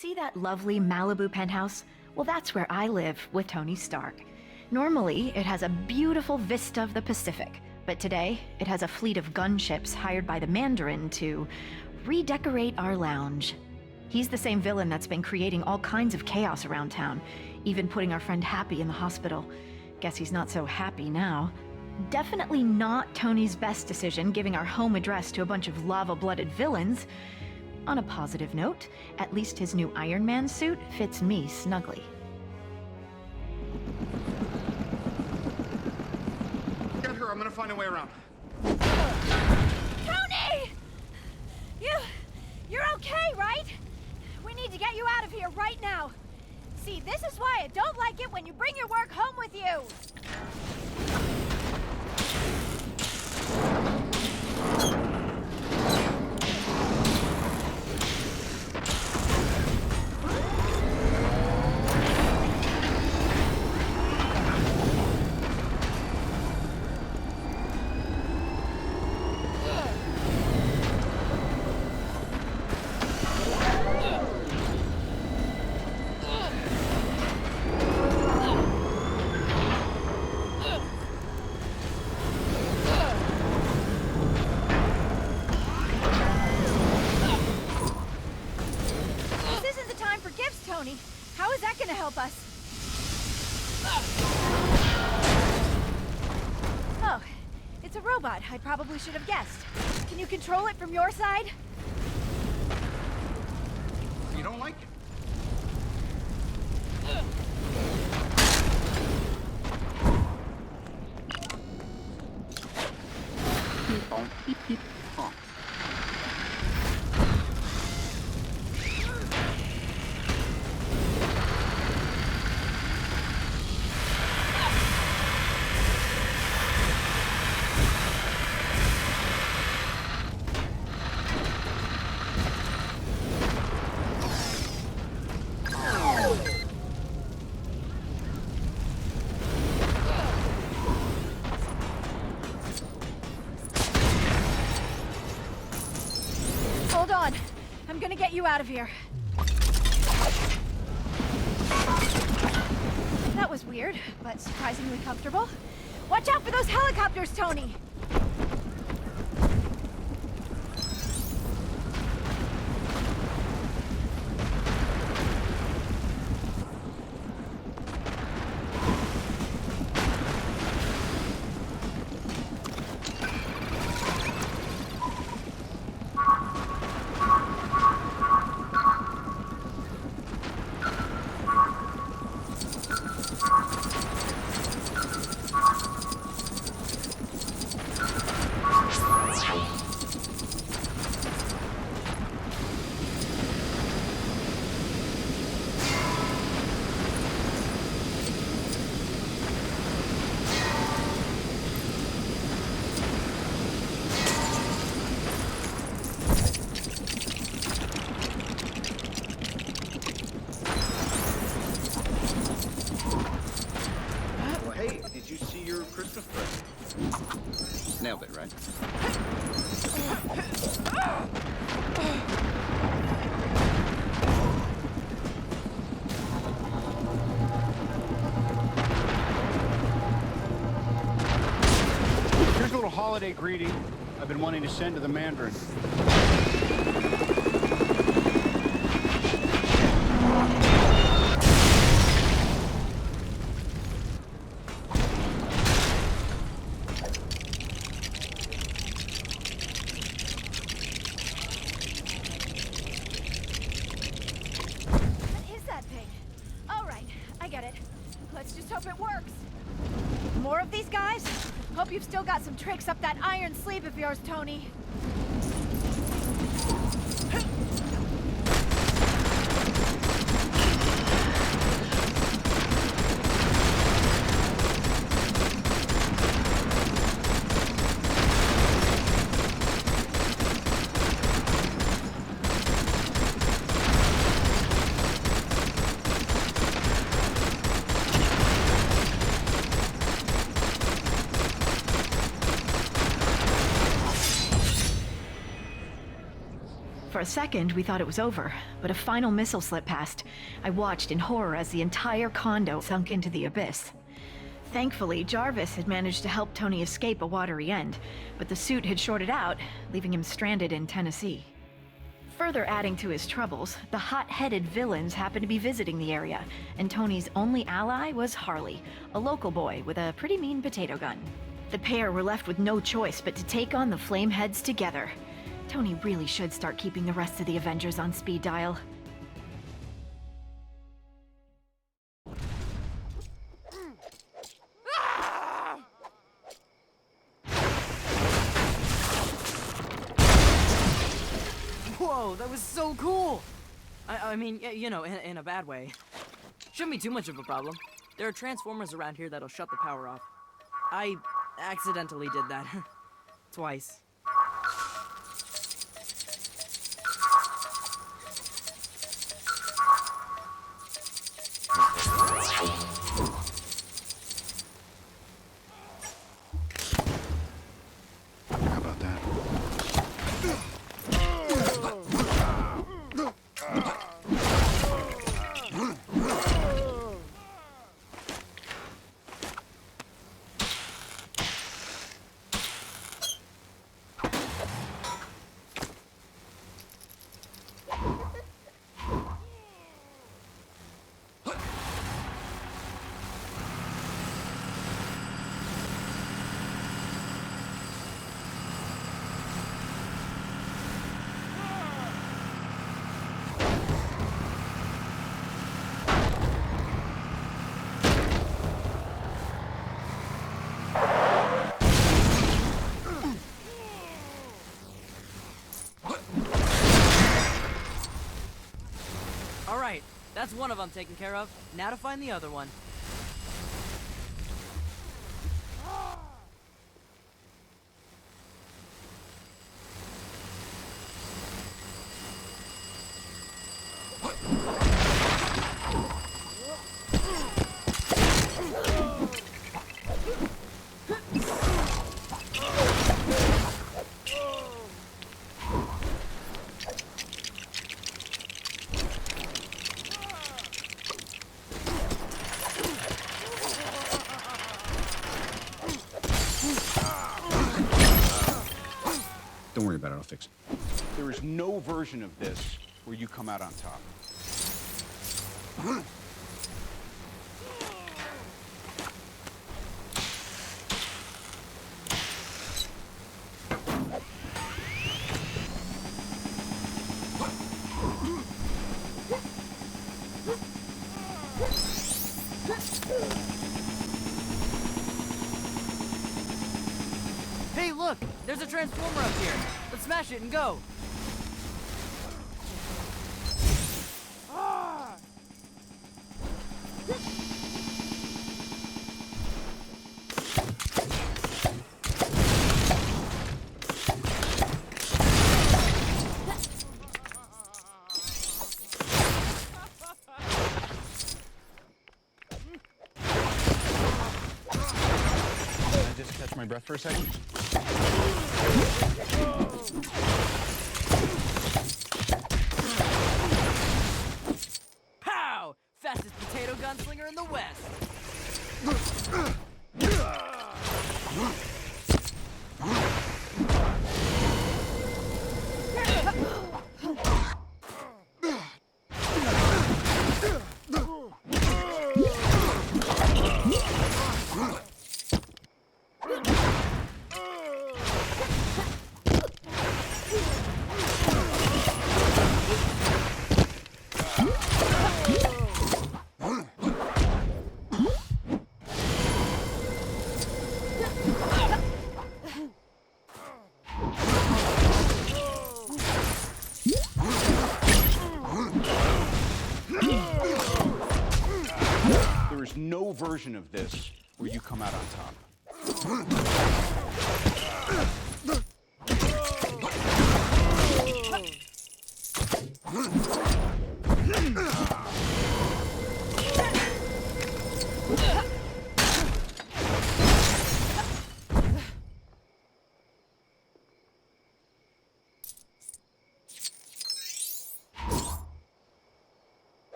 See that lovely Malibu penthouse? Well, that's where I live with Tony Stark. Normally, it has a beautiful vista of the Pacific, but today, it has a fleet of gunships hired by the Mandarin to redecorate our lounge. He's the same villain that's been creating all kinds of chaos around town, even putting our friend Happy in the hospital. Guess he's not so happy now. Definitely not Tony's best decision giving our home address to a bunch of lava-blooded villains. On a positive note, at least his new Iron Man suit fits me snugly. Get her, I'm gonna find a way around. Tony! You're okay, right? We need to get you out of here right now. See, this is why I don't like it when you bring your work home with you. Tony, how is that gonna help us? Oh, it's a robot. I probably should have guessed. Can you control it from your side? You don't like it? Beep, beep, honk. Hold on. I'm gonna get you out of here. That was weird, but surprisingly comfortable. Watch out for those helicopters, Tony! Did you see your Christmas present? Nailed it, right? Here's a little holiday greeting I've been wanting to send to the Mandarin. Let's just hope it works. More of these guys? Hope you've still got some tricks up that iron sleeve of yours, Tony. For a second, we thought it was over, but a final missile slipped past. I watched in horror as the entire condo sunk into the abyss. Thankfully, Jarvis had managed to help Tony escape a watery end, but the suit had shorted out, leaving him stranded in Tennessee. Further adding to his troubles, the hot-headed villains happened to be visiting the area, and Tony's only ally was Harley, a local boy with a pretty mean potato gun. The pair were left with no choice but to take on the Flameheads together. Tony really should start keeping the rest of the Avengers on speed dial. Whoa, that was so cool! I mean, you know, in a bad way. Shouldn't be too much of a problem. There are transformers around here that'll shut the power off. I accidentally did that. Twice. How about that? Alright, that's one of them taken care of. Now to find the other one. Don't worry about it, I'll fix it. There is no version of this where you come out on top. Hey, look! There's a transformer up here! Let's smash it and go! Can I just catch my breath for a second? Pow! Fastest potato gunslinger in the West! There is no version of this where you come out on top.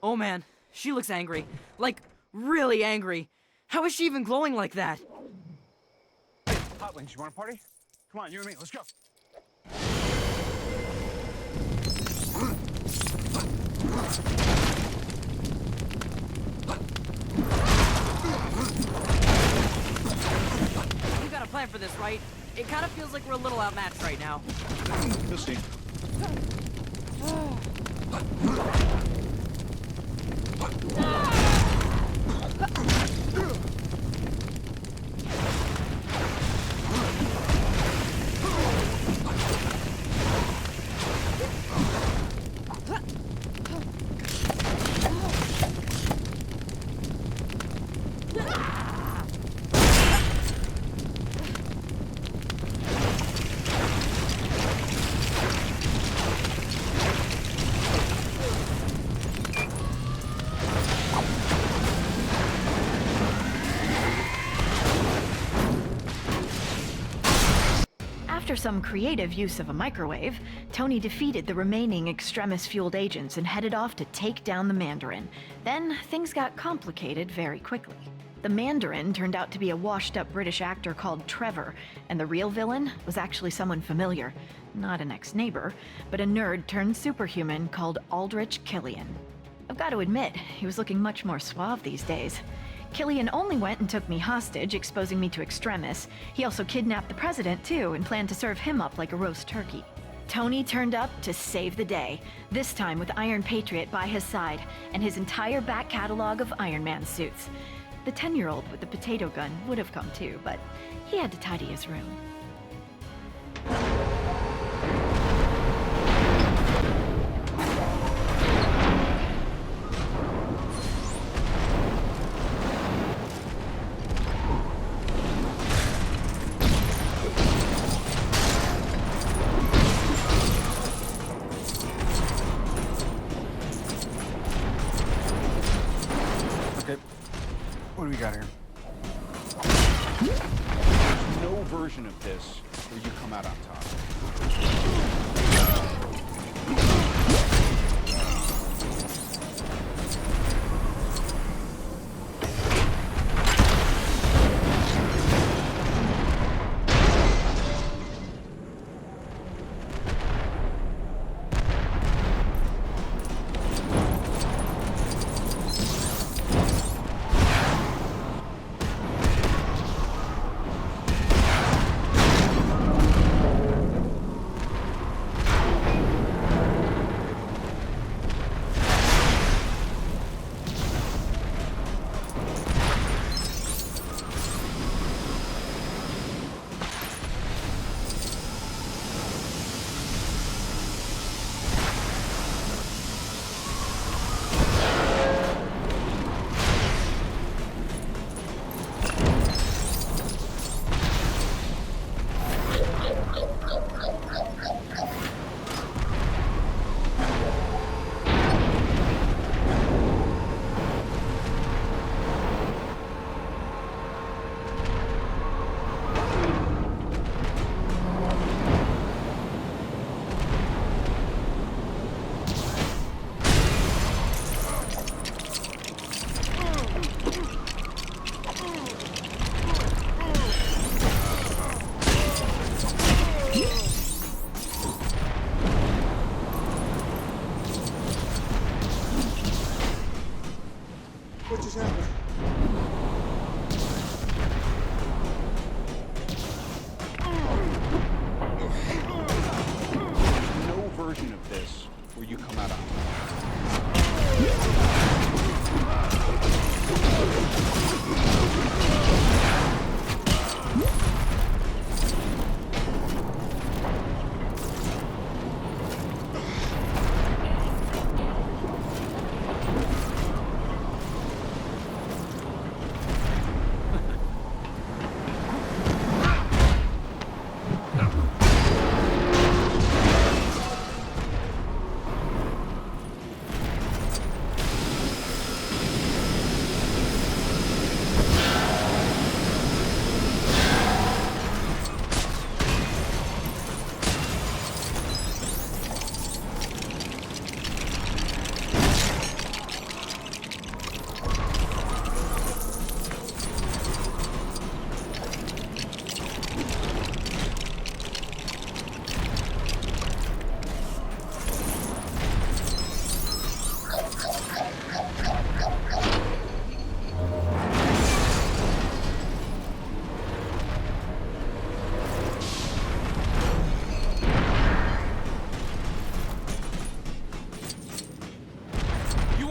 Oh man, she looks angry. Like, really angry. How is she even glowing like that? Hot Wings, you want to party? Come on, you and me, let's go. You got a plan for this, right? It kind of feels like we're a little outmatched right now. You'll see. After some creative use of a microwave, Tony defeated the remaining extremis-fueled agents and headed off to take down the Mandarin. Then, things got complicated very quickly. The Mandarin turned out to be a washed-up British actor called Trevor, and the real villain was actually someone familiar. Not an ex-neighbor, but a nerd-turned-superhuman called Aldrich Killian. I've got to admit, he was looking much more suave these days. Killian only went and took me hostage, exposing me to extremis. He also kidnapped the president, too, and planned to serve him up like a roast turkey. Tony turned up to save the day, this time with Iron Patriot by his side, and his entire back catalog of Iron Man suits. The 10-year-old with the potato gun would have come too, but he had to tidy his room. What do we got here? No version of this where you come out on top. What just happened? No version of this where you come out on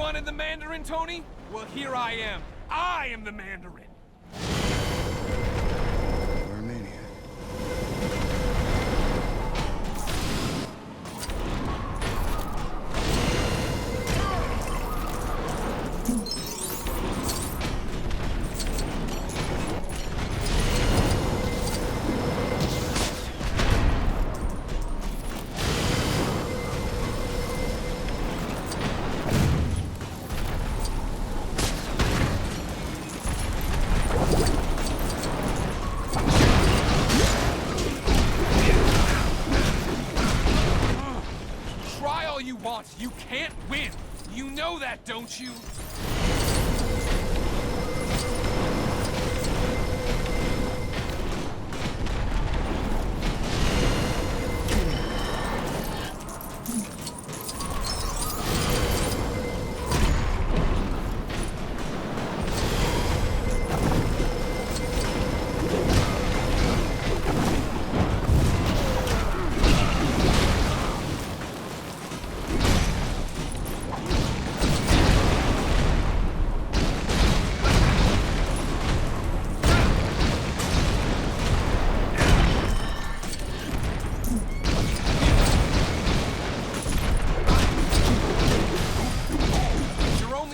wanted the Mandarin, Tony? Well, here I am. I am the Mandarin. You're a maniac. Try all you want. You can't win. You know that, don't you?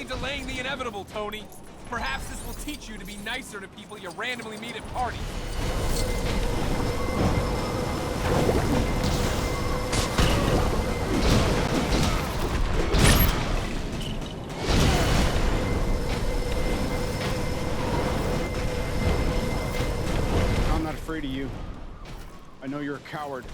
Delaying the inevitable, Tony. Perhaps this will teach you to be nicer to people you randomly meet at parties. I'm not afraid of you. I know you're a coward.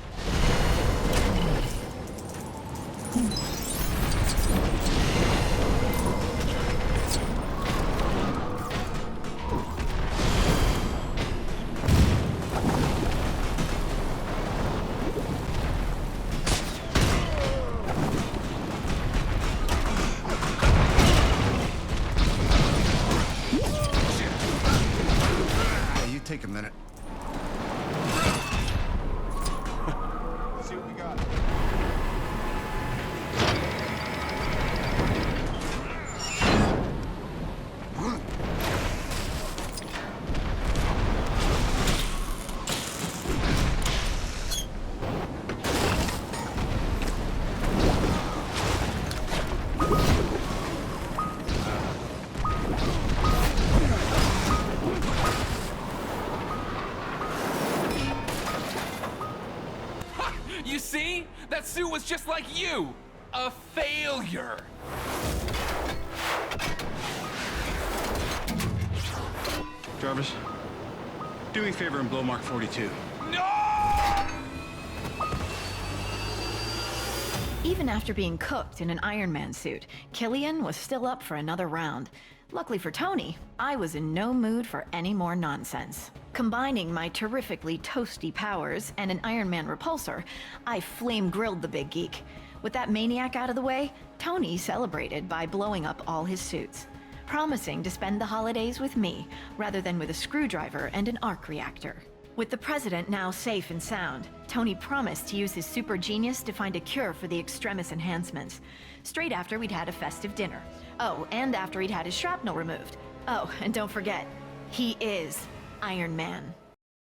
Take a minute. Let's see what we got. You see? That suit was just like you! A failure! Jarvis, do me a favor and blow Mark 42. No! Even after being cooked in an Iron Man suit, Killian was still up for another round. Luckily for Tony, I was in no mood for any more nonsense. Combining my terrifically toasty powers and an Iron Man repulsor, I flame-grilled the big geek. With that maniac out of the way, Tony celebrated by blowing up all his suits, promising to spend the holidays with me rather than with a screwdriver and an arc reactor. With the president now safe and sound, Tony promised to use his super genius to find a cure for the extremis enhancements, straight after we'd had a festive dinner. Oh, and after he'd had his shrapnel removed. Oh, and don't forget, he is Iron Man.